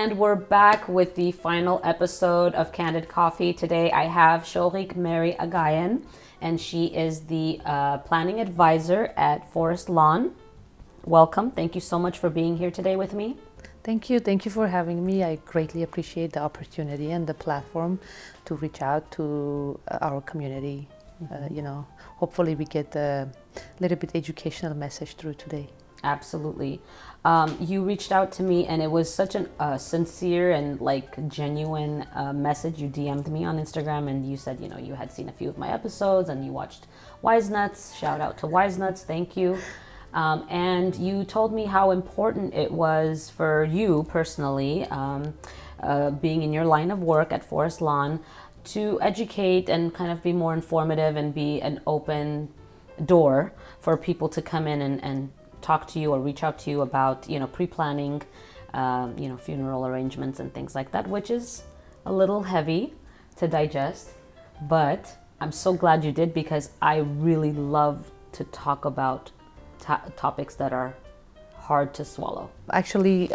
And we're back with the final episode of Candid Coffee. Today I have Shogik Mary Agayan, and she is the planning advisor at Forest Lawn. Welcome. Thank you so much for being here today with me. Thank you. Thank you for having me. I greatly appreciate the opportunity and the platform to reach out to our community. Hopefully we get a little bit educational message through today. Absolutely. You reached out to me, and it was such a sincere and genuine message. You DM'd me on Instagram, and you said, you had seen a few of my episodes, and you watched Wise Nuts. Shout out to Wise Nuts. Thank you. And you told me how important it was for you personally, being in your line of work at Forest Lawn, to educate and kind of be more informative and be an open door for people to come in and talk to you or reach out to you about, pre-planning, funeral arrangements and things like that, which is a little heavy to digest. But I'm so glad you did, because I really love to talk about topics that are hard to swallow. Actually,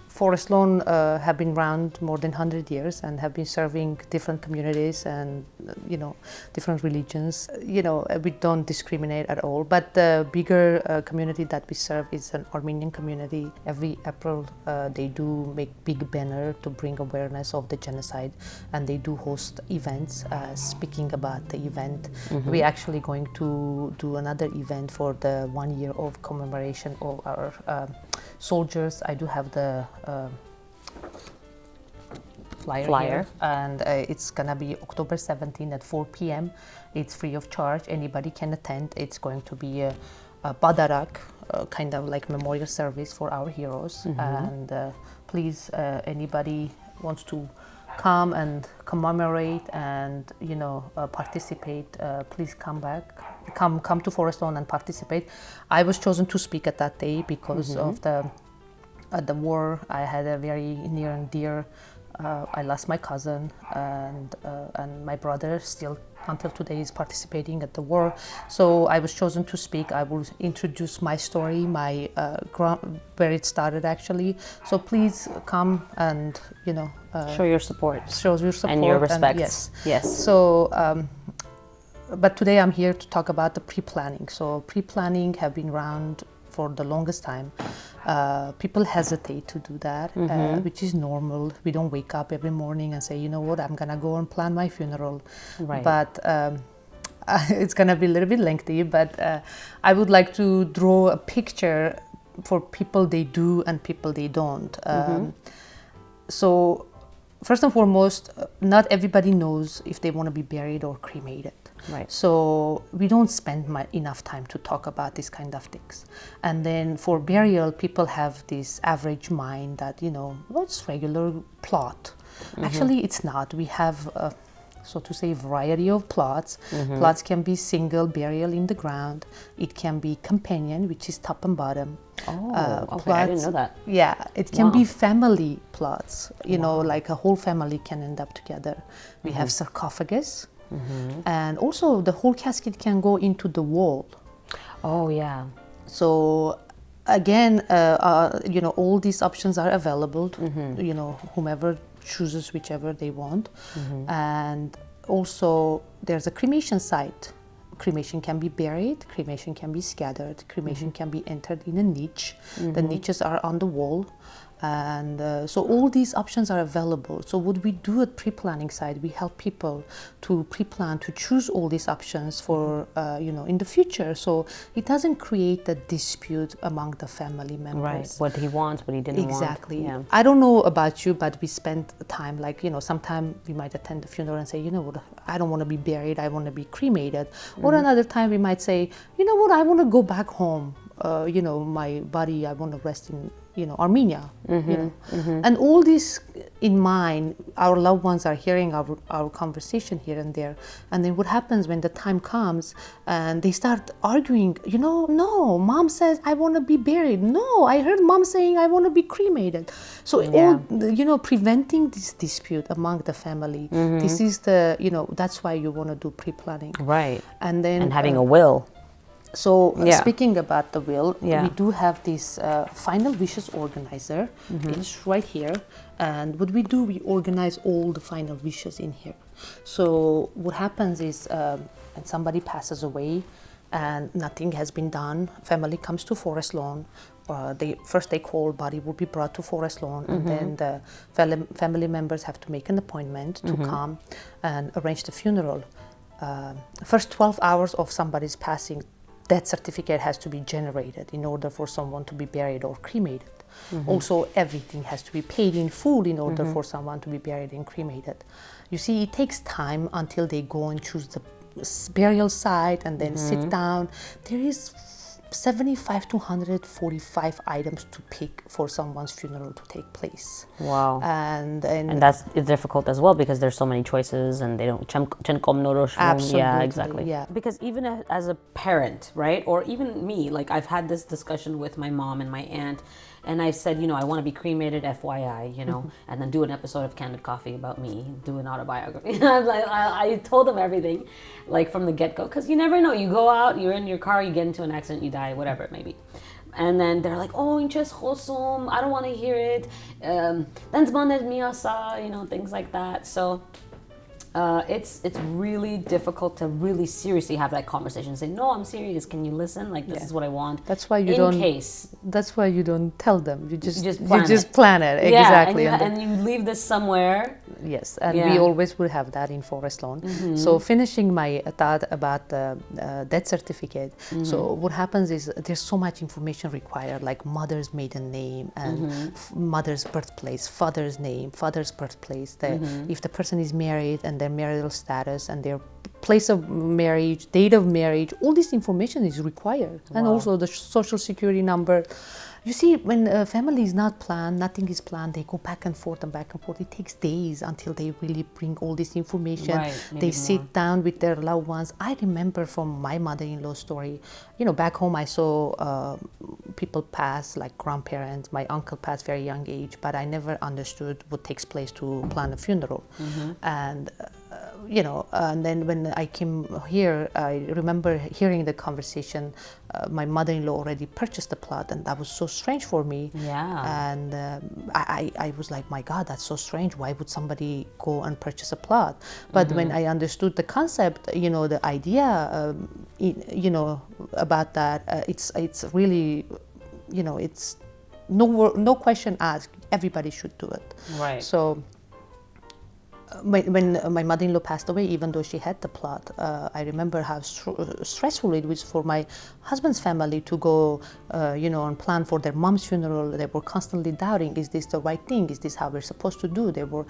Forest Lawn have been around more than 100 years and have been serving different communities and, different religions. We don't discriminate at all, but the bigger community that we serve is an Armenian community. Every April, they do make big banner to bring awareness of the genocide, and they do host events speaking about the event. Mm-hmm. We're actually going to do another event for the 1 year of commemoration of our soldiers. I do have the flyer here, and it's gonna be October 17 at 4 p.m. It's free of charge. Anybody can attend. It's going to be a Badarak, kind of like memorial service for our heroes. Mm-hmm. And please, anybody wants to come and commemorate and participate, please come to Forest Lawn and participate. I was chosen to speak at that day because of the war. I had a very near and dear. I lost my cousin, and my brother still until today is participating at the war. So I was chosen to speak. I will introduce my story, my where it started actually. So please come and show your support. Show your support and your respect. Yes. So. But today I'm here to talk about the pre-planning. So pre-planning have been around for the longest time. People hesitate to do that, which is normal. We don't wake up every morning and say, you know what, I'm gonna go and plan my funeral. Right. But it's gonna be a little bit lengthy, but I would like to draw a picture for people they do and people they don't. So first and foremost, not everybody knows if they want to be buried or cremated. Right. So we don't spend enough time to talk about these kind of things. And then for burial, people have this average mind that, what's regular plot? Actually, it's not. We have, so to say, variety of plots. Plots can be single burial in the ground. It can be companion, which is top and bottom. Oh, okay, I didn't know that. Yeah, it can be family plots. Like a whole family can end up together. We have sarcophagus. And also the whole casket can go into the wall. Oh yeah. So again, all these options are available to, whomever chooses whichever they want. And also there's a cremation site. Cremation can be buried, cremation can be scattered, cremation can be entered in a niche. The niches are on the wall. And so all these options are available. So what we do at pre-planning side, we help people to pre-plan, to choose all these options for, in the future. So it doesn't create a dispute among the family members. Right, what he wants, what he didn't want. Exactly. Yeah. I don't know about you, but we spend time, sometimes we might attend the funeral and say, what, I don't want to be buried, I want to be cremated. Or another time we might say, what, I want to go back home. My body, I want to rest in, Armenia. And all this in mind, our loved ones are hearing our conversation here and there. And then what happens when the time comes and they start arguing, no, mom says I want to be buried. No, I heard mom saying I want to be cremated. So all, preventing this dispute among the family, this is the, that's why you want to do pre-planning. Right. And then having a will. So Yeah. speaking about the will, Yeah. we do have this final wishes organizer. It's right here, and what we do, we organize all the final wishes in here. So what happens is when somebody passes away and nothing has been done, family comes to Forest Lawn. They call, body will be brought to Forest Lawn, and then the family members have to make an appointment to come and arrange the funeral. First 12 hours of somebody's passing, death certificate has to be generated in order for someone to be buried or cremated. Also, everything has to be paid in full in order for someone to be buried and cremated. You see, it takes time until they go and choose the burial site and then sit down. There is 75 to 145 items to pick for someone's funeral to take place. Wow. And that's difficult as well because there's so many choices and they don't Absolutely, yeah, exactly. yeah. Because even as a parent, right, or even me, like I've had this discussion with my mom and my aunt, and I said, I want to be cremated, FYI, and then do an episode of Candid Coffee about me, do an autobiography. I told them everything, like from the get-go, because you never know. You go out, you're in your car, you get into an accident, you die, whatever it may be. And then they're like, oh, inches khosum, I don't want to hear it. Things like that. So it's really difficult to really seriously have that conversation. Say, no, I'm serious. Can you listen? Like, this is what I want. That's why you That's why you don't tell them. You just plan it. Yeah, exactly. And you leave this somewhere. Yes, and we always will have that in Forest Lawn. So finishing my thought about the death certificate. So what happens is there's so much information required, like mother's maiden name and mother's birthplace, father's name, father's birthplace. If the person is married, and their marital status and their place of marriage, date of marriage, all this information is required. Wow. And also the social security number. You see, when a family is not planned, nothing is planned, they go back and forth and back and forth. It takes days until they really bring all this information. Right, they sit down with their loved ones. I remember from my mother-in-law's story, back home I saw people pass, like grandparents. My uncle passed very young age, but I never understood what takes place to plan a funeral. And and then when I came here, I remember hearing the conversation. My mother-in-law already purchased the plot, and that was so strange for me. Yeah. And I was like, my God, that's so strange. Why would somebody go and purchase a plot? But when I understood the concept, the idea, about that, it's really, it's no question asked. Everybody should do it. Right. So. When my mother-in-law passed away, even though she had the plot, I remember how stressful it was for my husband's family to go, and plan for their mom's funeral. They were constantly doubting, is this the right thing? Is this how we're supposed to do? They were,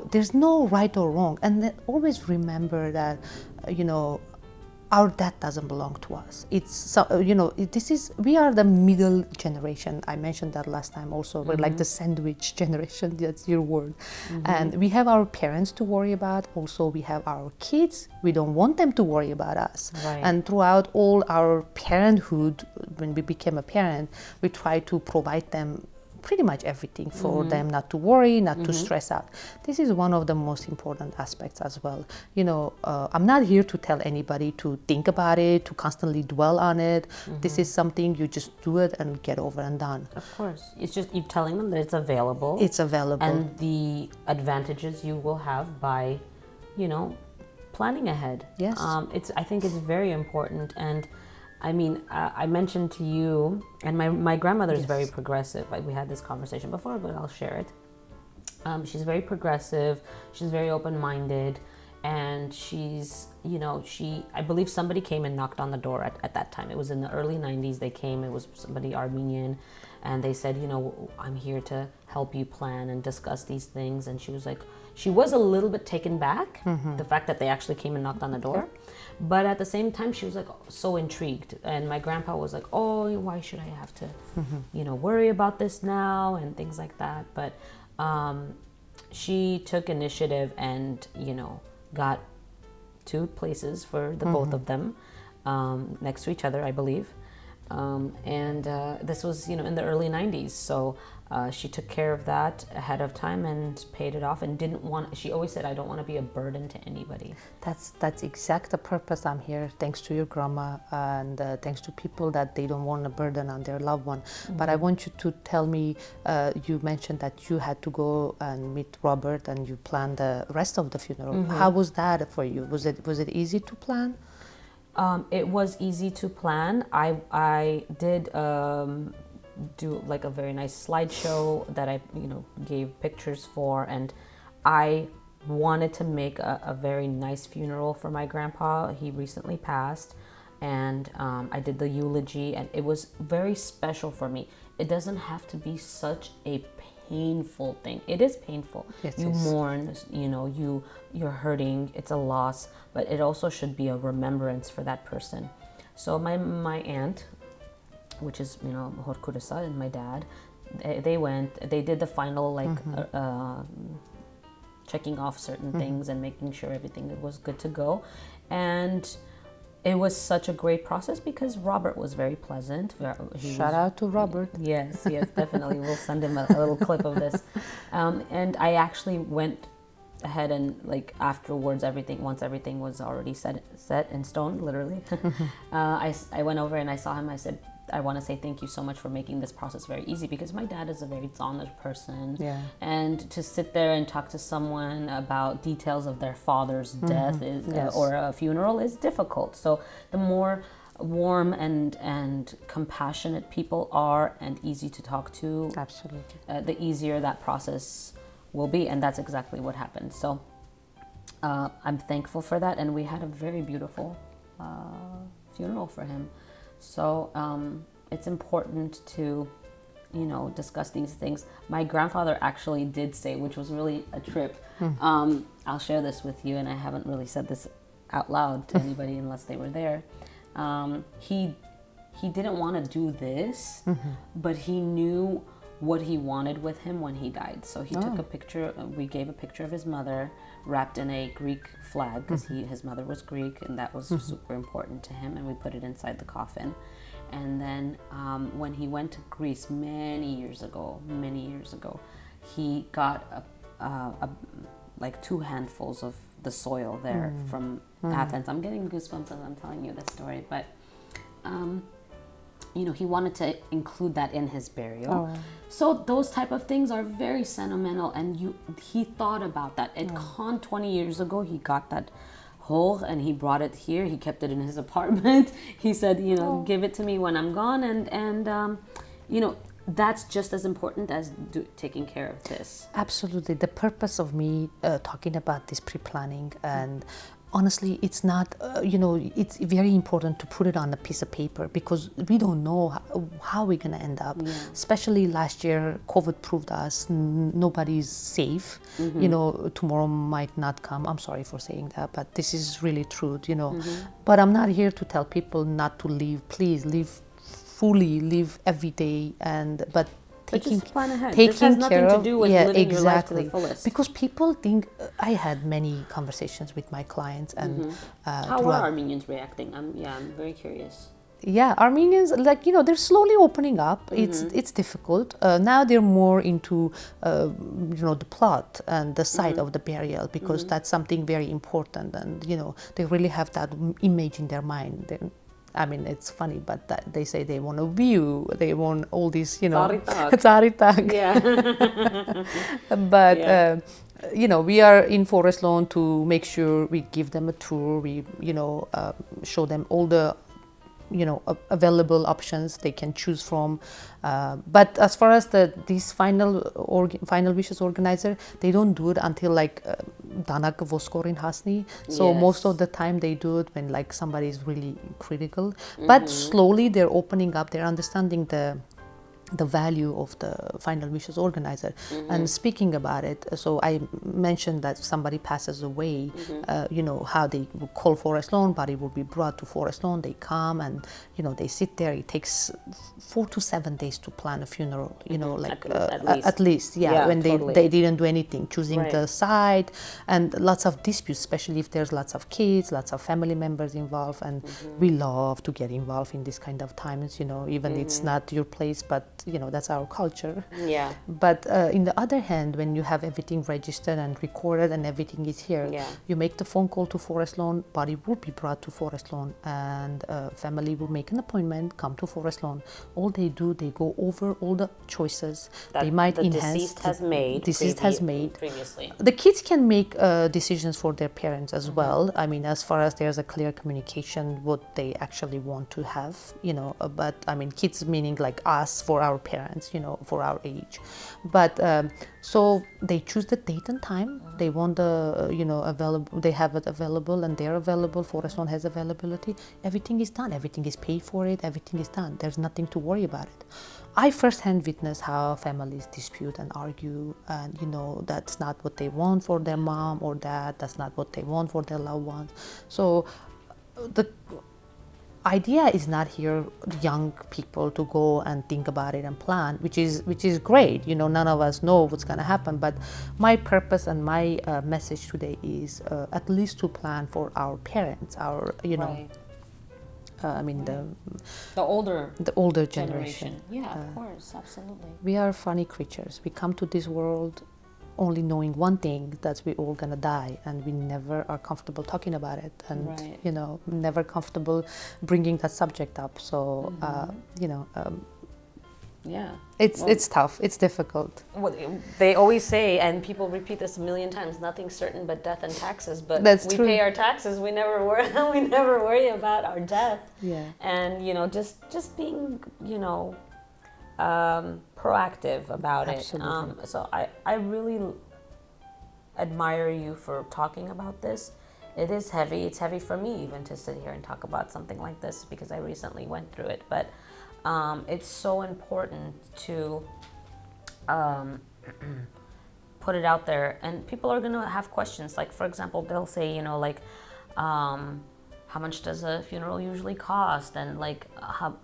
there's no right or wrong. And always remember that, our death doesn't belong to us. It's, we are the middle generation. I mentioned that last time also. We're like the sandwich generation, that's your word. And we have our parents to worry about. Also, we have our kids. We don't want them to worry about us. Right. And throughout all our parenthood, when we became a parent, we try to provide them pretty much everything for them not to worry, not to stress out. This is one of the most important aspects as well. I'm not here to tell anybody to think about it, to constantly dwell on it. This is something you just do it and get over and done. Of course. It's just you telling them that it's available. It's available. And the advantages you will have by, planning ahead. Yes. I think it's very important. And I mean, I mentioned to you, and my grandmother is very progressive. We had this conversation before, but I'll share it. She's very progressive. She's very open-minded, and she's, I believe somebody came and knocked on the door at that time. It was in the early 90s. They came. It was somebody Armenian, and they said, I'm here to help you plan and discuss these things. And she was like, she was a little bit taken back, the fact that they actually came and knocked on the door. But at the same time, she was like so intrigued. And my grandpa was like, oh, why should I have to, worry about this now and things like that. But she took initiative and, got 2 places for the both of them next to each other, I believe. And this was, in the early 90s. So She took care of that ahead of time and paid it off, and didn't want. She always said, "I don't want to be a burden to anybody." That's exact the purpose I'm here. Thanks to your grandma, and thanks to people that they don't want a burden on their loved one. But I want you to tell me. You mentioned that you had to go and meet Robert, and you planned the rest of the funeral. How was that for you? Was it easy to plan? It was easy to plan. I did do like a very nice slideshow that I gave pictures for, and I wanted to make a very nice funeral for my grandpa. He recently passed, and I did the eulogy, and it was very special for me. It doesn't have to be such a painful thing. It is painful. Yes, you mourn, you're hurting, it's a loss, but it also should be a remembrance for that person. So my aunt, which is Horkurisa, and my dad, they did the final checking off certain things and making sure everything was good to go. And it was such a great process because Robert was very pleasant. Shout out to Robert. Yes, definitely. We'll send him a little clip of this. And I actually went ahead and afterwards, once everything was already set in stone, literally, I went over and I saw him. I said, I want to say thank you so much for making this process very easy, because my dad is a very zoned person. Yeah. And to sit there and talk to someone about details of their father's death or a funeral is difficult. So the more warm and compassionate people are and easy to talk to, absolutely, the easier that process will be. And that's exactly what happened. So I'm thankful for that. And we had a very beautiful funeral for him. So it's important to, discuss these things. My grandfather actually did say, which was really a trip. I'll share this with you, and I haven't really said this out loud to anybody unless they were there. He didn't want to do this, but he knew what he wanted with him when he died. So he took a picture. We gave a picture of his mother wrapped in a Greek flag, because his mother was Greek, and that was super important to him, and we put it inside the coffin. And then when he went to Greece many years ago, he got like 2 handfuls of the soil there from Athens. I'm getting goosebumps as I'm telling you this story, but he wanted to include that in his burial. So those type of things are very sentimental, and he thought about that. At Khan 20 years ago, he got that hole and he brought it here. He kept it in his apartment. He said, give it to me when I'm gone, and that's just as important as taking care of this. Absolutely. The purpose of me talking about this pre-planning, and honestly, it's not, it's very important to put it on a piece of paper, because we don't know how we're going to end up. Yeah. Especially last year, COVID proved us nobody's safe. Tomorrow might not come. I'm sorry for saying that, but this is really true, But I'm not here to tell people not to live. Please live fully, live every day, but just plan ahead. Taking this has nothing care to of, do with living your life to the fullest. Because people think, I had many conversations with my clients, and how are Armenians reacting? I'm very curious. Yeah, Armenians, they're slowly opening up. It's difficult. Now they're more into, the plot and the site of the burial, because that's something very important, and they really have that image in their mind. It's funny, but they say they want a view, they want all these, Tsaritag. Yeah. But, we are in Forest Lawn to make sure we give them a tour, we, show them all the, available options they can choose from. But as far as these final wishes organizer, they don't do it until Danak Voskorin Hasni. So most of the time they do it when somebody is really critical. But slowly they're opening up, they're understanding the value of the final wishes organizer. And speaking about it, so I mentioned that somebody passes away, how they will call Forest Lawn, body will be brought to Forest Lawn, they come and they sit there. It takes 4 to 7 days to plan a funeral, at least when totally. they didn't do anything, choosing the site, and lots of disputes, especially if there's lots of kids, lots of family members involved, and we love to get involved in this kind of times, even it's not your place, but that's our culture. Yeah. But in the other hand, when you have everything registered and recorded and everything is here, you make the phone call to Forest Lawn, body will be brought to Forest Lawn, and family will make an appointment, come to Forest Lawn. All they do, they go over all the choices that they might the enhance. Deceased has made previously. The kids can make decisions for their parents as well. I mean, as far as there's a clear communication what they actually want to have, but I mean, kids meaning like us for our parents, for our age. But so they choose the date and time. They want the available. They have it available, and they're available. Forest Lawn has availability. Everything is done. Everything is paid for it. Everything is done. There's nothing to worry about it. I firsthand witness how families dispute and argue, and that's not what they want for their mom or dad. That's not what they want for their loved ones. So the idea is not here young people to go and think about it and plan, which is great. None of us know what's going to happen, but my purpose and my message today is at least to plan for our parents, our Right. I mean the older generation. Yeah, of course, absolutely. We are funny creatures. We come to this world only knowing one thing, that we're all gonna die, and we never are comfortable talking about it, and Right. never comfortable bringing that subject up. So Yeah. It's tough. It's difficult. Well, they always say, and people repeat this a million times, nothing's certain but death and taxes. But That's we true. pay our taxes. We never worry about our death. Yeah. And just being proactive about Absolutely. it. So I really admire you for talking about this. It is heavy. It's heavy for me even to sit here and talk about something like this, because I recently went through it. But it's so important to put it out there, and people are going to have questions. Like, for example, they'll say, how much does a funeral usually cost, and like how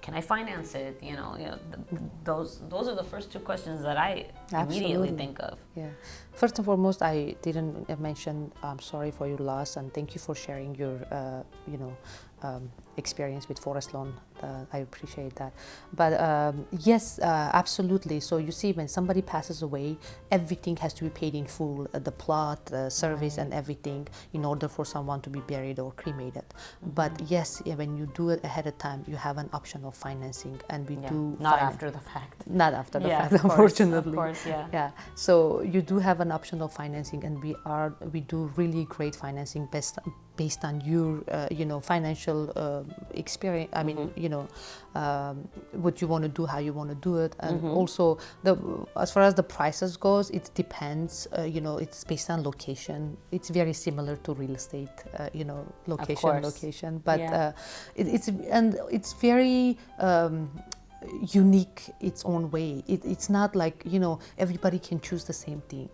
can I finance it? Those are the first two questions that I immediately think of. Yeah. First and foremost, I didn't mention I'm sorry for your loss, and thank you for sharing your experience with Forest Lawn. I appreciate that. But yes, absolutely. So you see, when somebody passes away, everything has to be paid in full, the plot, the service, and everything, in order for someone to be buried or cremated. But yes, when you do it ahead of time, you have an option of financing, and we do not after the fact. Not after the fact, of course, unfortunately. Of course, yeah. Yeah. So you do have an option of financing, and we do really great financing based on your financial experience. I mean, what you want to do, how you want to do it, and also as far as the prices goes, it depends. It's based on location. It's very similar to real estate. Location, but it's very unique its own way. It's not like everybody can choose the same thing.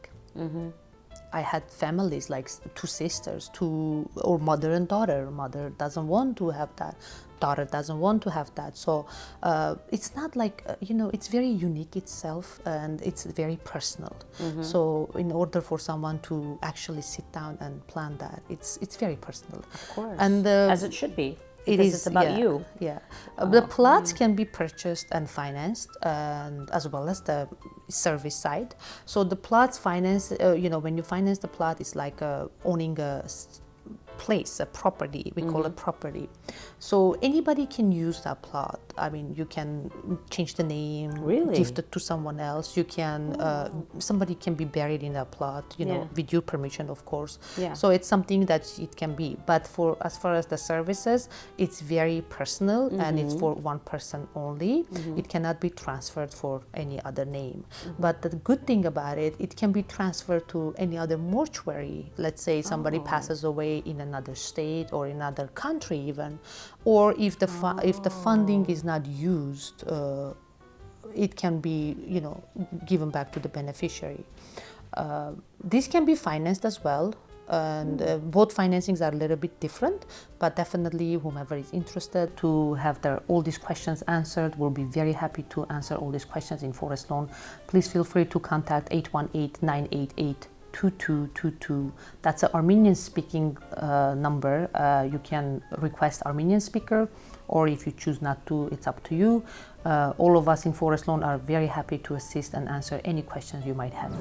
I had families like two sisters, or mother and daughter. Mother doesn't want to have that, daughter doesn't want to have that. So it's not like it's very unique itself, and it's very personal. So in order for someone to actually sit down and plan that, it's very personal. Of course, and as it should be. It's about you. Yeah. The plots can be purchased and financed, and as well as the service side. So the plots finance, when you finance the plot, it's like owning a place, a property. We call it property. So anybody can use that plot. I mean, you can change the name, gift it to someone else. You can, somebody can be buried in that plot, with your permission, of course. Yeah. So it's something that it can be. But as far as the services, it's very personal, and it's for one person only. It cannot be transferred for any other name. But the good thing about it, it can be transferred to any other mortuary. Let's say somebody passes away in another state or another country even, or if the funding is not used, it can be given back to the beneficiary. This can be financed as well, and both financings are a little bit different, but definitely whomever is interested to have all these questions answered, will be very happy to answer all these questions in Forest Lawn. Please feel free to contact 818-988 2222. That's an Armenian speaking number. You can request Armenian speaker, or if you choose not to, it's up to you. All of us in Forest Lawn are very happy to assist and answer any questions you might have.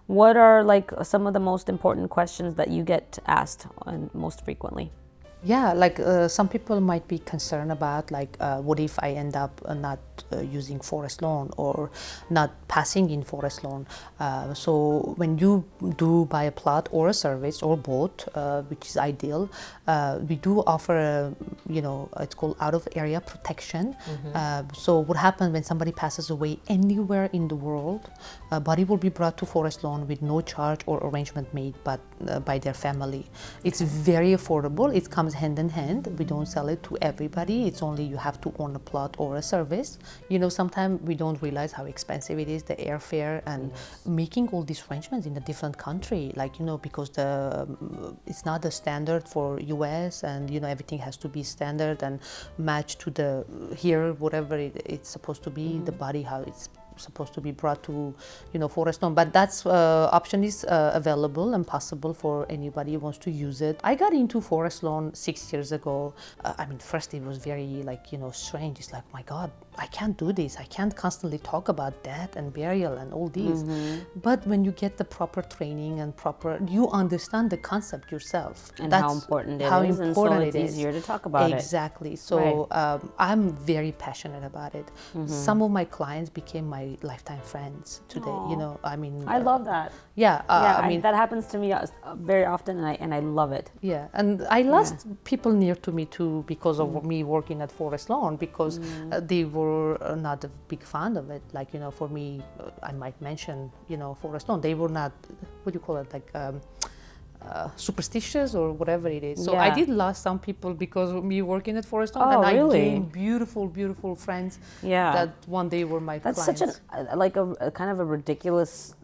What are like some of the most important questions that you get asked most frequently? Yeah, like some people might be concerned about like what if I end up not using Forest Lawn or not passing in Forest Lawn. So when you do buy a plot or a service or both, which is ideal, we do offer it's called out of area protection. So what happens when somebody passes away anywhere in the world, body will be brought to Forest Lawn with no charge or arrangement made by their family. It's very affordable. It comes hand in hand. We don't sell it to everybody. It's only you have to own a plot or a service. Sometimes we don't realize how expensive it is, the airfare and making all these arrangements in a different country, like, because it's not the standard for US, and, everything has to be standard and match to the here, whatever it's supposed to be, the body, how it's supposed to be brought to Forest Lawn. But that's option is available and possible for anybody who wants to use it. I got into Forest Lawn 6 years ago. First it was very strange. It's like, my God, I can't do this. I can't constantly talk about death and burial and all these. But when you get the proper training and you understand the concept yourself, and that's how important it is, and so it's easier to talk about it. Exactly. So I'm very passionate about it. Some of my clients became my lifetime friends today. Aww. I love that. Yeah. That happens to me very often, and I love it. Yeah, and I lost people near to me too because of me working at Forest Lawn, because they were not a big fan of it. Like, for me, I might mention, Forest Lawn, they were not, what do you call it, like superstitious or whatever it is. So I did lose some people because of me working at Forest Lawn, and really? I gained beautiful friends that one day were my clients. That's such a kind of a ridiculous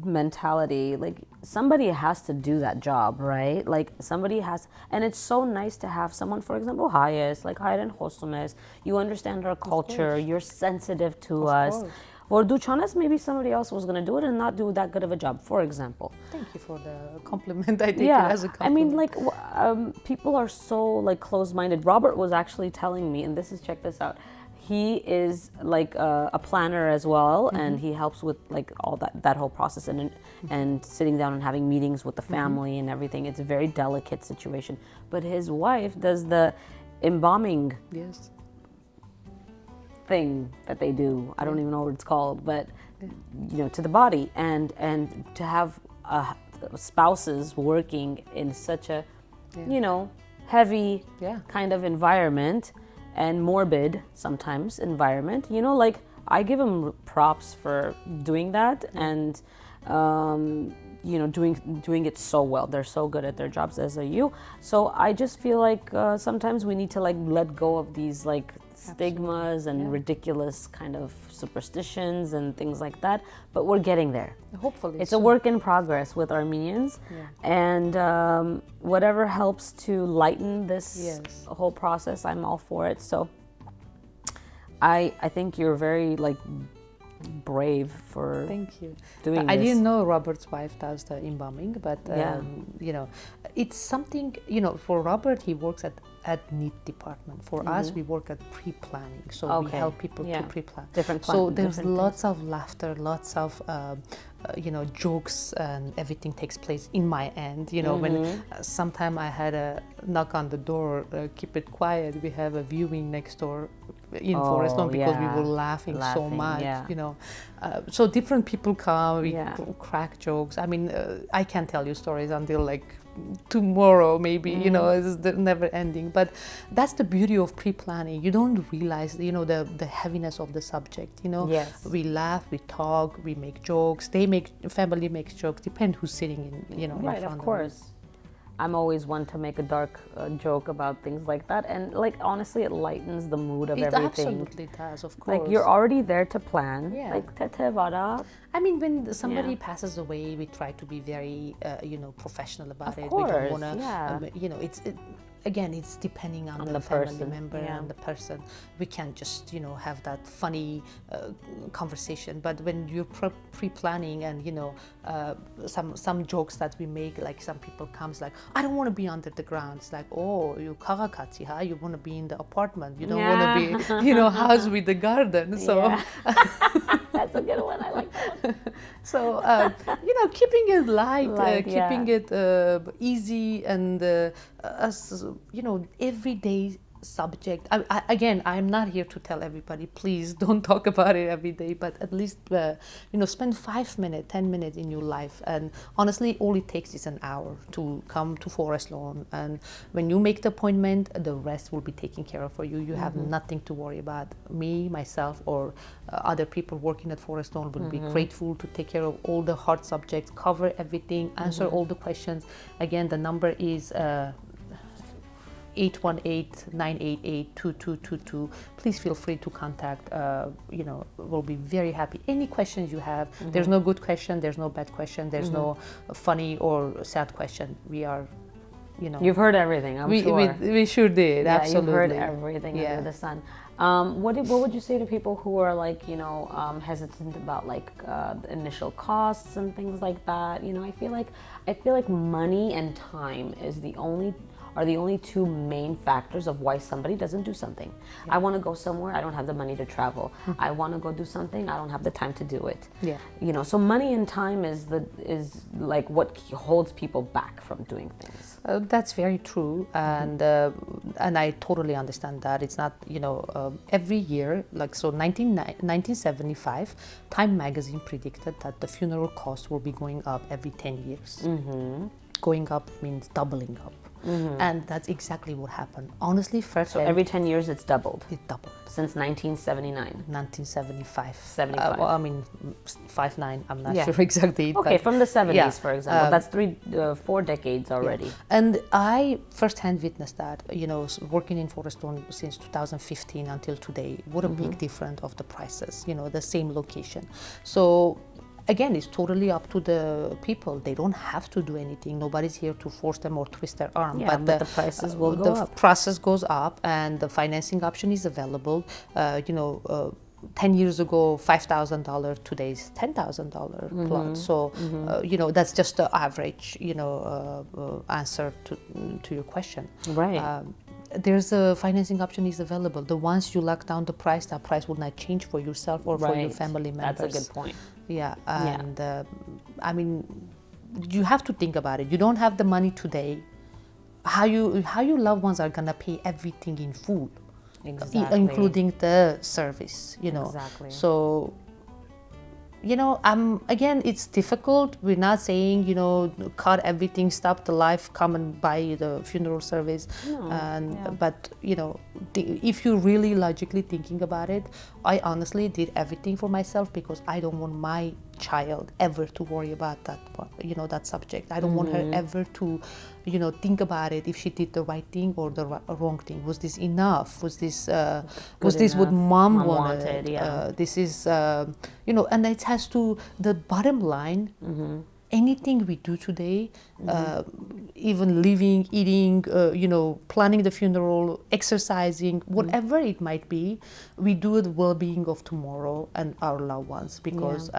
mentality. Like, somebody has to do that job, right? Like, somebody has, and it's so nice to have someone, for example, Hayes, like Hayden Hostumes, you understand our culture, you're sensitive to us. Or Duchanas, maybe somebody else was going to do it and not do that good of a job, for example. Thank you for the compliment. I take it as a compliment. People are so closed-minded. Robert was actually telling me, and check this out. He is a planner as well, and he helps with all that whole process and sitting down and having meetings with the family and everything. It's a very delicate situation. But his wife does the embalming thing that they do. I don't even know what it's called, but to the body, and to have spouses working in such a heavy kind of environment and morbid sometimes environment, I give them props for doing that and doing it so well. They're so good at their jobs, as are you. So I just feel like sometimes we need to let go of these stigmas and ridiculous kind of superstitions and things like that, but we're getting there. Hopefully it's a work in progress with Armenians, and whatever helps to lighten this whole process, I'm all for it. So I think you're very brave for doing this. I didn't know Robert's wife does the embalming, but it's something, for Robert, he works at NEAT department. For us, we work at pre-planning, so we help people to pre-plan. So there's lots of laughter, lots of jokes, and everything takes place in my end. When sometime I had a knock on the door, keep it quiet, we have a viewing next door, in Forest Lawn because we yeah. were laughing so much, yeah. you know. So different people come, we Yeah. crack jokes. I mean, I can't tell you stories until like tomorrow maybe, you know, it's never ending. But that's the beauty of pre-planning. You don't realize, you know, the heaviness of the subject, you know. Yes. We laugh, we talk, we make jokes, family makes jokes, depend who's sitting in, you know, Right, in front of course. I'm always one to make a dark joke about things like that, and like honestly, it lightens the mood of It everything. absolutely does, of course. Like you're already there to plan. Yeah. Like tete vada. I mean, when somebody Yeah. passes away, we try to be very, you know, professional about Of it. course, We don't want to, yeah. you know, again, it's depending on the family person, member yeah. and the person. We can't just, you know, have that funny conversation. But when you're pre-planning and, you know, some jokes that we make, like some people comes like, I don't want to be under the ground. It's like, oh, you karakatsi, huh? You want to be in the apartment. You don't want to be, you know, house with the garden. So. Yeah. That's a good one. I like that one. So, you know, keeping it light, Yeah. keeping it easy and, as, you know, everyday subject. Again, I'm not here to tell everybody, please don't talk about it every day, but at least, you know, spend 5 minutes, 10 minutes in your life. And honestly, all it takes is an hour to come to Forest Lawn. And when you make the appointment, the rest will be taken care of for you. You have nothing to worry about. Me, myself, or other people working at Forest Lawn will be grateful to take care of all the hard subjects, cover everything, answer all the questions. Again, the number is 818-988-2222. Please feel free to contact. You know, we'll be very happy. Any questions you have, there's no good question, there's no bad question, there's no funny or sad question. We are, you know. You've heard everything, I'm sure. We sure did, Yeah, absolutely. you've heard everything under the sun. What would you say to people who are like, you know, hesitant about like the initial costs and things like that? You know, I feel like money and time are the only two main factors of why somebody doesn't do something. Yeah. I want to go somewhere, I don't have the money to travel. I want to go do something, I don't have the time to do it. Yeah. You know, so money and time is like what holds people back from doing things. That's very true, and I totally understand that. It's not, you know, every year, like, so 1975, Time magazine predicted that the funeral cost will be going up every 10 years. Going up means doubling up. And that's exactly what happened. Honestly, So every 10 years it's doubled? It doubled. Since 1979? 1975. 75. Well, I mean, 59, I'm not sure exactly. Okay, from the 70s, yeah, for example. That's 4 decades already. Yeah. And I firsthand witnessed that, you know, working in Forest Lawn since 2015 until today, what a big difference of the prices, you know, the same location. So, again, it's totally up to the people. They don't have to do anything. Nobody's here to force them or twist their arm. Yeah, but the prices will go up. The process goes up, and the financing option is available. You know, 10 years ago, $5,000. Today's $10,000 plot. So, you know, that's just the average, you know, answer to your question. Right. There's a financing option is available. The once you lock down the price, that price will not change for yourself or for your family members. That's a good point. Yeah, and I mean, you have to think about it. You don't have the money today. How your loved ones are gonna pay everything in full, including the service. You know. Exactly. So, you know, again, it's difficult. We're not saying, you know, cut everything, stop the life, come and buy the funeral service. No, but, you know, if you're really logically thinking about it, I honestly did everything for myself because I don't want my child ever to worry about that, you know, that subject. I don't want her ever to, you know, think about it if she did the right thing or the wrong thing. Was this enough? Was this what mom wanted? Yeah. This is, you know, and it has to, the bottom line, anything we do today, even living, eating, you know, planning the funeral, exercising, whatever it might be, we do the well-being of tomorrow and our loved ones because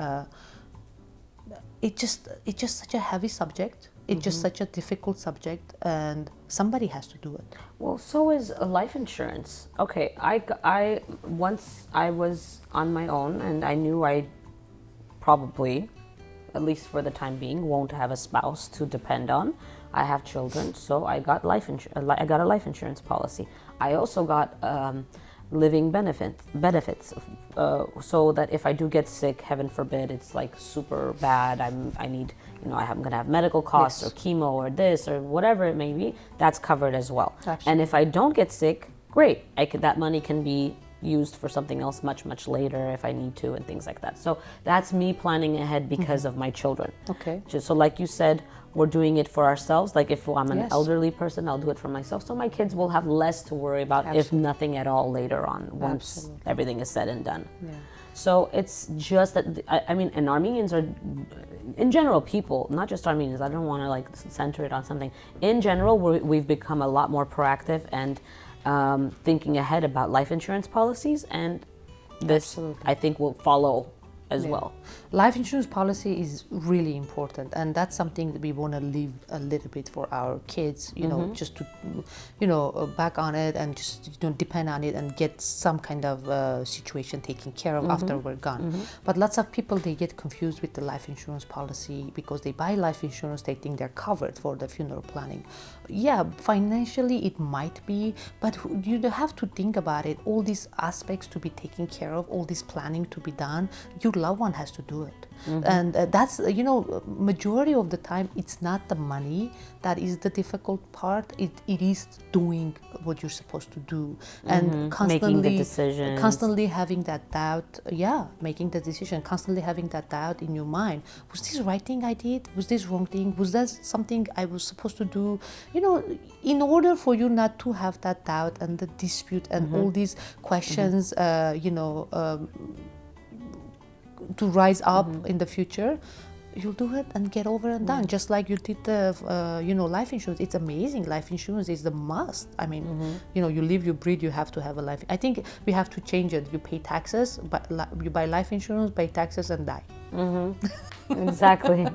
it's just such a heavy subject. It's just such a difficult subject, and somebody has to do it. Well, so is life insurance. Okay, I once I was on my own, and I knew I probably, at least for the time being, won't have a spouse to depend on. I have children, so I got I got a life insurance policy. I also got living benefits, so that if I do get sick, heaven forbid, it's like super bad. I need, I'm gonna have medical costs or chemo or this or whatever it may be. That's covered as well. Absolutely. And if I don't get sick, great. That money can be used for something else much later if I need to and things like that. So that's me planning ahead because of my children. Okay. So like you said, we're doing it for ourselves. Like if I'm an Yes. elderly person, I'll do it for myself. So my kids will have less to worry about, if nothing at all, later on, once everything is said and done. Yeah. So it's just that, and Armenians are, in general, people, not just Armenians, I don't want to like center it on something. In general, we've become a lot more proactive and thinking ahead about life insurance policies, and this I think will follow as well. Life insurance policy is really important, and that's something that we want to leave a little bit for our kids, just to, back on it and just depend on it and get some kind of situation taken care of after we're gone. But lots of people, they get confused with the life insurance policy because they buy life insurance, they think they're covered for the funeral planning. Yeah, financially it might be, but you have to think about it. All these aspects to be taken care of, all this planning to be done, your loved one has to do it. And that's, majority of the time, it's not the money that is the difficult part. It is doing what you're supposed to do and constantly making the decisions. Constantly having that doubt. Making the decision, constantly having that doubt in your mind. Was this the right thing I did? Was this wrong thing? Was that something I was supposed to do? In order for you not to have that doubt and the dispute and all these questions, to rise up in the future, you'll do it and get over and done. Just like you did the life insurance. It's amazing. Life insurance is the must. I mean, you live, you breathe, you have to have a life. I think we have to change it. You pay taxes, but you buy life insurance, pay taxes, and die. Exactly.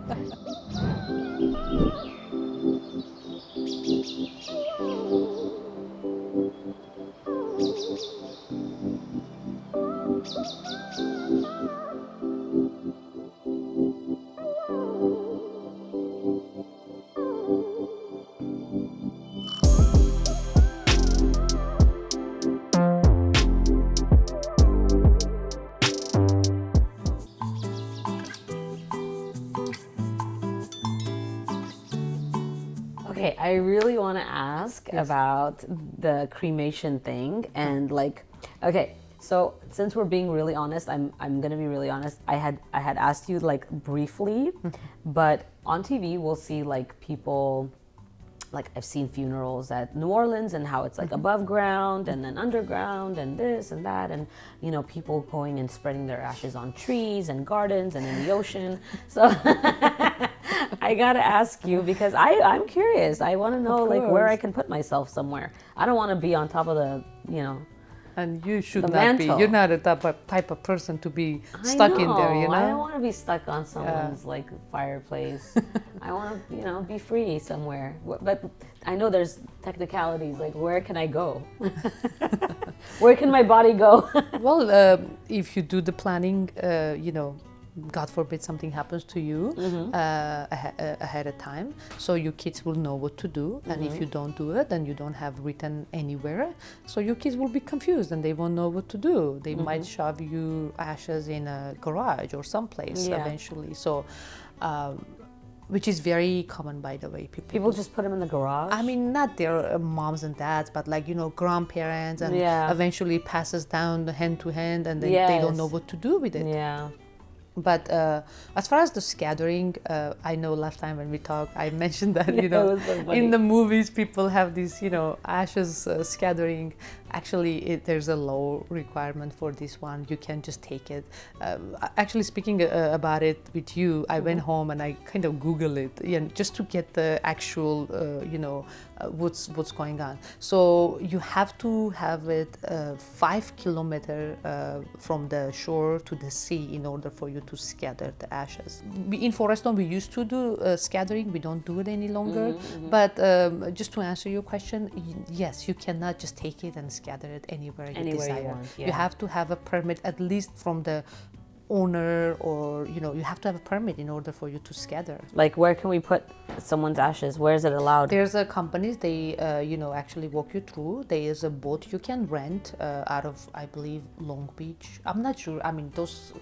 Okay, I really want to ask about the cremation thing and so since we're being really honest, I'm gonna be really honest. I had asked you like briefly, but on TV we'll see like people, like I've seen funerals at New Orleans and how it's like above ground and then underground and this and that, and people going and spreading their ashes on trees and gardens and in the ocean. So I gotta ask you because I'm curious. I want to know like where I can put myself somewhere. I don't want to be on top of the And you should the not mantle. be. You're not a type of person to be stuck in there, I don't want to be stuck on someone's like fireplace. I want to, be free somewhere. But I know there's technicalities. Like, where can I go? Where can my body go? Well, if you do the planning, God forbid something happens to you ahead of time, so your kids will know what to do. And if you don't do it, then you don't have written anywhere, so your kids will be confused and they won't know what to do. They might shove your ashes in a garage or someplace eventually. So, which is very common, by the way. People just put them in the garage? I mean, not their moms and dads, but like, grandparents, and eventually passes down hand to hand, and then they don't know what to do with it. Yeah. But as far as the scattering, I know last time when we talked, I mentioned that, It was so funny. in the movies, people have these, ashes scattering. Actually, there's a law requirement for this one. You can just take it. Actually, speaking about it with you, I went home and I kind of Googled it, just to get the actual, what's going on. So you have to have it 5 kilometers from the shore to the sea in order for you to scatter the ashes. In Foreston, we used to do scattering. We don't do it any longer. But just to answer your question, yes, you cannot just take it and scatter it anywhere you desire. want, You have to have a permit, at least from the owner, or you have to have a permit in order for you to scatter. Like, where can we put someone's ashes? Where is it allowed? There's a companies, they actually walk you through. There is a boat you can rent out of, I believe, Long Beach. I'm not sure. I mean, those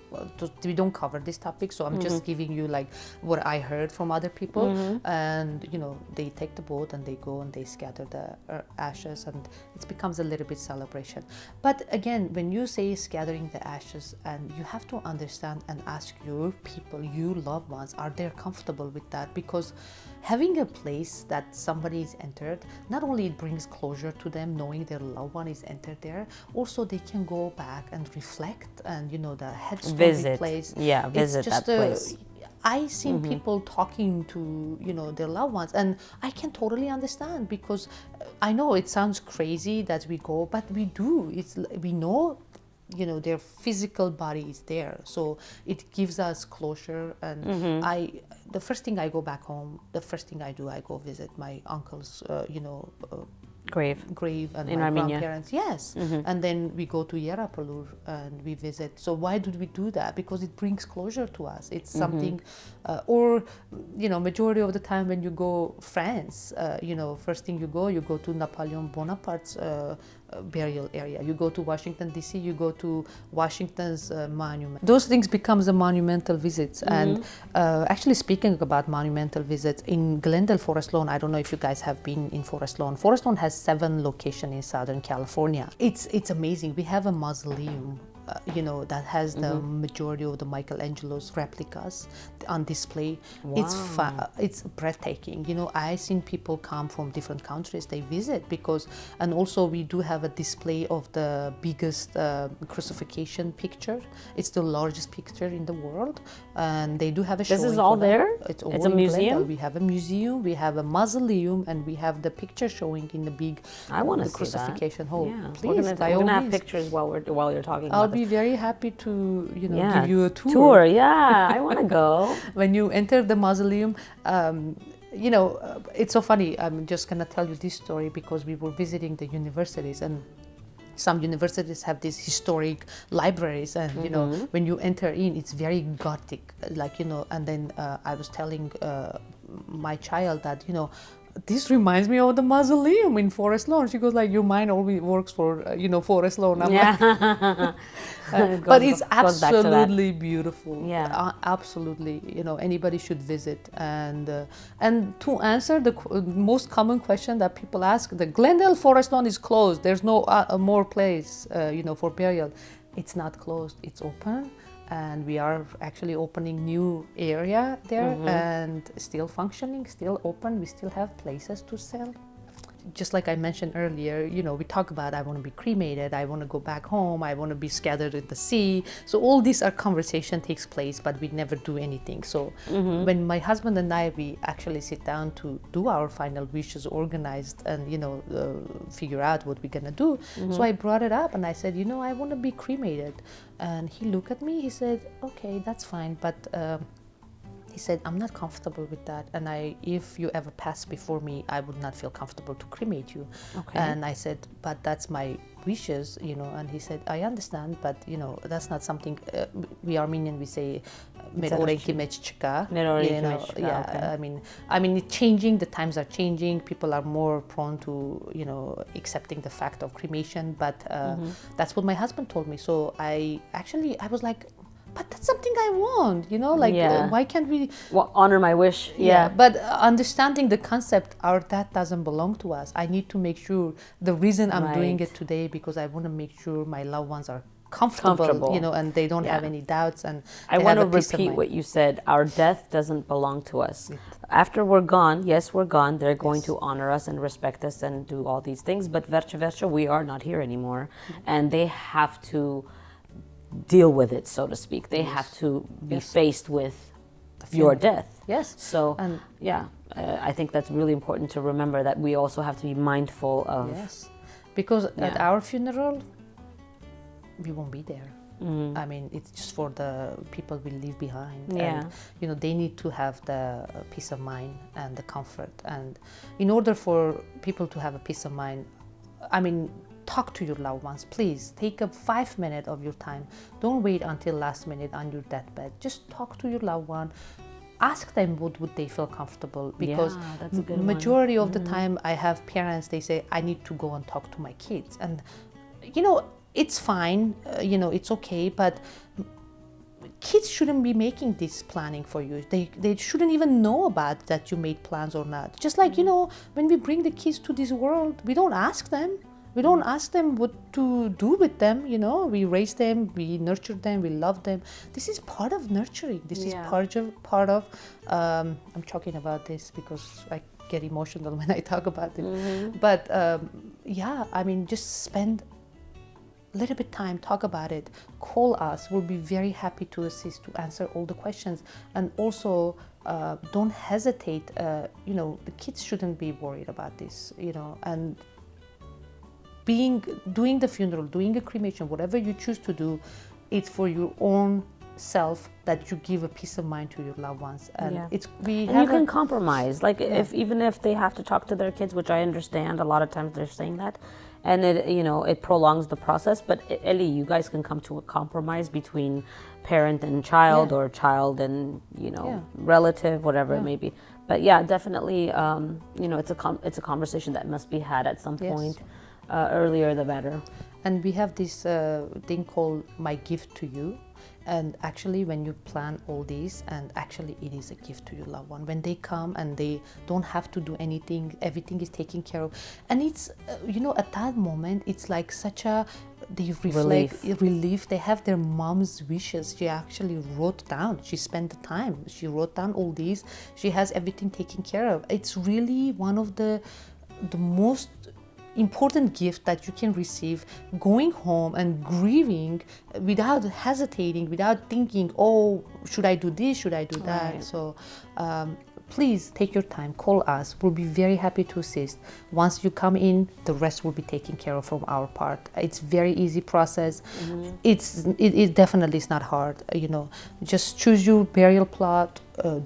we don't cover this topic, so I'm just giving you like what I heard from other people. And they take the boat and they go and they scatter the ashes, and it becomes a little bit celebration. But again, when you say scattering the ashes, and you have to understand and ask your people, your loved ones, are they comfortable with that? Because having a place that somebody is entered, not only it brings closure to them knowing their loved one is entered there, also they can go back and reflect, and the headstone place. Yeah, visit that place. I seen people talking to their loved ones, and I can totally understand, because I know it sounds crazy that we go, but we do. We know their physical body is there, so it gives us closure. And the first thing I go back home, the first thing I do, I go visit my uncle's grave and in my Armenia. grandparents. Yes. And then we go to Yerapalur and we visit. So why do we do that? Because it brings closure to us. It's something or majority of the time when you go France, first thing you go to Napoleon Bonaparte's burial area. You go to Washington DC, you go to Washington's monument. Those things becomes a monumental visits. And actually, speaking about monumental visits, in Glendale Forest Lawn, I don't know if you guys have been in Forest Lawn. Forest Lawn has 7 locations in Southern California. It's amazing. We have a mausoleum that has the majority of the Michelangelo's replicas on display. Wow. It's breathtaking. I seen people come from different countries, they visit and also we do have a display of the biggest crucifixion picture. It's the largest picture in the world, and they do have a show. This is all there? It's a museum? We have a museum, we have a mausoleum, and we have the picture showing in the big I want to see crucifixion that. hall. Yeah. Please, we're gonna have pictures while you're talking about I'll be very happy to give you a tour. Yeah, I want to go. When you enter the mausoleum, it's so funny. I'm just gonna tell you this story because we were visiting the universities, and some universities have these historic libraries, and when you enter in, it's very gothic, and then I was telling my child that this reminds me of the mausoleum in Forest Lawn. She goes like, your mind always works for Forest Lawn. I'm like, but it's absolutely beautiful. Yeah, absolutely. Anybody should visit. And to answer the most common question that people ask, the Glendale Forest Lawn is closed. There's no more place for burial. It's not closed. It's open. And we are actually opening new area there, and still functioning, still open. We still have places to sell. Just like I mentioned earlier, we talk about I want to be cremated, I want to go back home, I want to be scattered in the sea. So all these conversation takes place, but we never do anything. So when my husband and I, we actually sit down to do our final wishes, organized, and figure out what we're gonna do. So I brought it up and I said, I want to be cremated. And he looked at me, he said, okay, that's fine, but he said, I'm not comfortable with that, and if you ever pass before me, I would not feel comfortable to cremate you. Okay. And I said, but that's my wishes, and he said, I understand, but that's not something we Armenian, we say merorenki mech chka. Yeah, okay. I mean it's changing, the times are changing, people are more prone to accepting the fact of cremation, but that's what my husband told me. So I was like, but that's something I want, why can't we honor my wish? Yeah. But understanding the concept, our death doesn't belong to us. I need to make sure the reason I'm doing it today, because I want to make sure my loved ones are comfortable. And they don't have any doubts. And I want to repeat what you said. Our death doesn't belong to us. After we're gone, yes, we're gone. They're going to honor us and respect us and do all these things. But verce, we are not here anymore, and they have to deal with it, so to speak. They have to be faced with your death. Yes. So, I think that's really important to remember, that we also have to be mindful of. Yes. Because at our funeral, we won't be there. I mean, it's just for the people we leave behind. Yeah. And, they need to have the peace of mind and the comfort. And in order for people to have a peace of mind, I mean, talk to your loved ones. Please take up 5 minutes of your time. Don't wait until last minute on your deathbed. Just talk to your loved one. Ask them what would they feel comfortable, because that's a good majority of the time I have parents, they say, I need to go and talk to my kids. And it's fine, it's okay, but kids shouldn't be making this planning for you. They shouldn't even know about that you made plans or not. Just like, when we bring the kids to this world, we don't ask them. We don't ask them what to do with them, We raise them, we nurture them, we love them. This is part of nurturing. This is part of. I'm talking about this because I get emotional when I talk about it. But just spend a little bit time, talk about it. Call us. We'll be very happy to assist, to answer all the questions. And also, don't hesitate. The kids shouldn't be worried about this, and doing the funeral, doing a cremation, whatever you choose to do, it's for your own self, that you give a peace of mind to your loved ones. And you can compromise. Like even if they have to talk to their kids, which I understand, a lot of times they're saying that, and it prolongs the process. But Ellie, you guys can come to a compromise between parent and child, or child and relative, whatever it may be. But definitely, it's a conversation that must be had at some point. Earlier the better. And we have this thing called My Gift to You. And actually, when you plan all these, and actually it is a gift to your loved one. When they come and they don't have to do anything, everything is taken care of. And it's, at that moment, it's like such a, they reflect, relief. They have their mom's wishes. She actually wrote down. She spent the time. She wrote down all these. She has everything taken care of. It's really one of the most important gift that you can receive, going home and grieving without hesitating, without thinking, oh, should I do this, should I do that? Right. So please take your time, call us. We'll be very happy to assist. Once you come in, the rest will be taken care of from our part. It's very easy process. It definitely is not hard. Just choose your burial plot,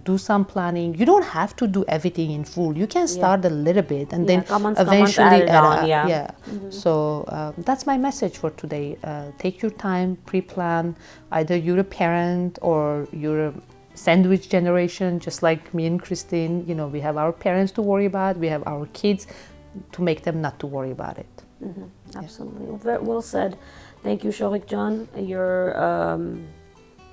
do some planning. You don't have to do everything in full. You can start a little bit and then eventually add on. So that's my message for today. Take your time, pre-plan. Either you're a parent or you're a sandwich generation, just like me and Christine. We have our parents to worry about. We have our kids to make them not to worry about it. Absolutely. Very well said. Thank you, Shogik Can. You're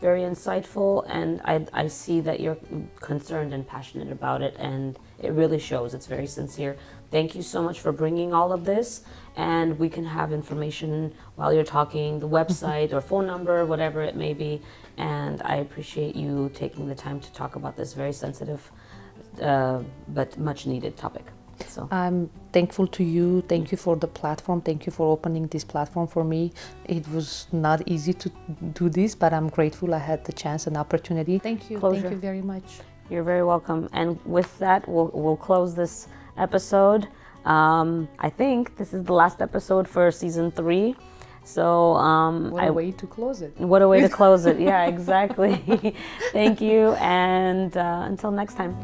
very insightful, and I see that you're concerned and passionate about it, and it really shows. It's very sincere. Thank you so much for bringing all of this, and we can have information while you're talking, the website or phone number, whatever it may be, and I appreciate you taking the time to talk about this very sensitive but much needed topic. So I'm thankful to you. Thank you for the platform. Thank you for opening this platform for me. It was not easy to do this, but I'm grateful I had the chance and opportunity. Thank you. Closure. Thank you very much. You're very welcome. And with that, we'll close this episode. I think this is the last episode for season 3. So what a way to close it. What a way to close it. Yeah, exactly. Thank you. And until next time.